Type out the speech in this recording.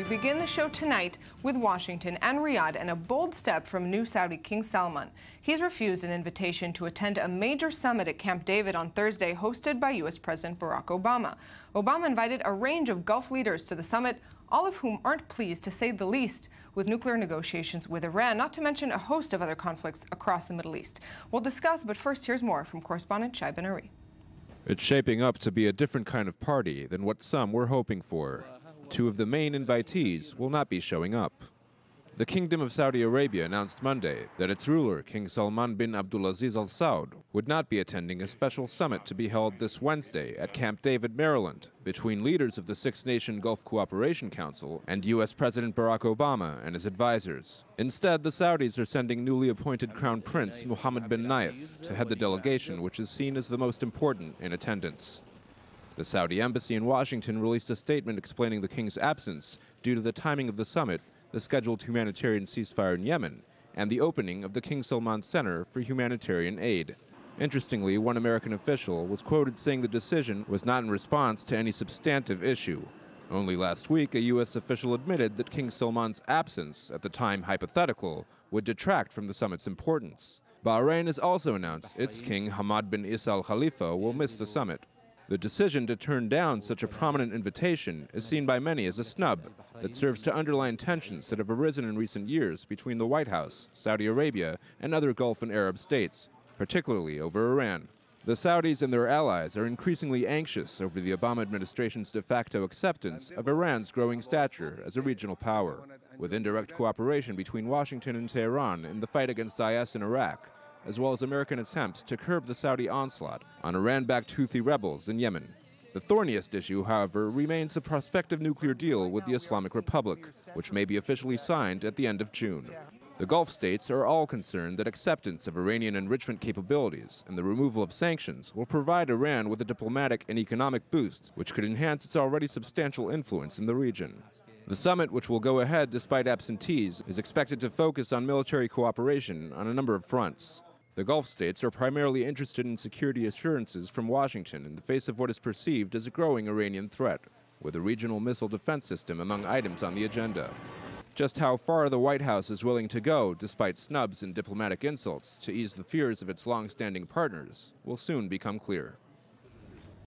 begin the show tonight with Washington and Riyadh and a bold step from new Saudi King Salman. He's refused an invitation to attend a major summit at Camp David on Thursday, hosted by U.S. President Barack Obama. Obama invited a range of Gulf leaders to the summit, all of whom aren't pleased, to say the least, with nuclear negotiations with Iran, not to mention a host of other conflicts across the Middle East. We'll discuss, but first, here's more from correspondent Shai Ben-ari. It's shaping up to be a different kind of party than what some were hoping for. Two of the main invitees will not be showing up. The Kingdom of Saudi Arabia announced Monday that its ruler, King Salman bin Abdulaziz Al Saud, would not be attending a special summit to be held this Wednesday at Camp David, Maryland, between leaders of the Six-Nation Gulf Cooperation Council and U.S. President Barack Obama and his advisors. Instead, the Saudis are sending newly appointed Crown Prince Mohammed bin Nayef to head the delegation, which is seen as the most important in attendance. The Saudi embassy in Washington released a statement explaining the king's absence due to the timing of the summit, the scheduled humanitarian ceasefire in Yemen, and the opening of the King Salman Center for Humanitarian Aid. Interestingly, one American official was quoted saying the decision was not in response to any substantive issue. Only last week, a U.S. official admitted that King Salman's absence, at the time hypothetical, would detract from the summit's importance. Bahrain has also announced its king, Hamad bin Isa Al Khalifa, will miss the summit. The decision to turn down such a prominent invitation is seen by many as a snub that serves to underline tensions that have arisen in recent years between the White House, Saudi Arabia, and other Gulf and Arab states, particularly over Iran. The Saudis and their allies are increasingly anxious over the Obama administration's de facto acceptance of Iran's growing stature as a regional power, with indirect cooperation between Washington and Tehran in the fight against IS in Iraq, as well as American attempts to curb the Saudi onslaught on Iran-backed Houthi rebels in Yemen. The thorniest issue, however, remains the prospective nuclear deal with the Islamic Republic, which may be officially signed at the end of June. The Gulf states are all concerned that acceptance of Iranian enrichment capabilities and the removal of sanctions will provide Iran with a diplomatic and economic boost, which could enhance its already substantial influence in the region. The summit, which will go ahead despite absentees, is expected to focus on military cooperation on a number of fronts. The Gulf states are primarily interested in security assurances from Washington in the face of what is perceived as a growing Iranian threat, with a regional missile defense system among items on the agenda. Just how far the White House is willing to go, despite snubs and diplomatic insults, to ease the fears of its long-standing partners will soon become clear.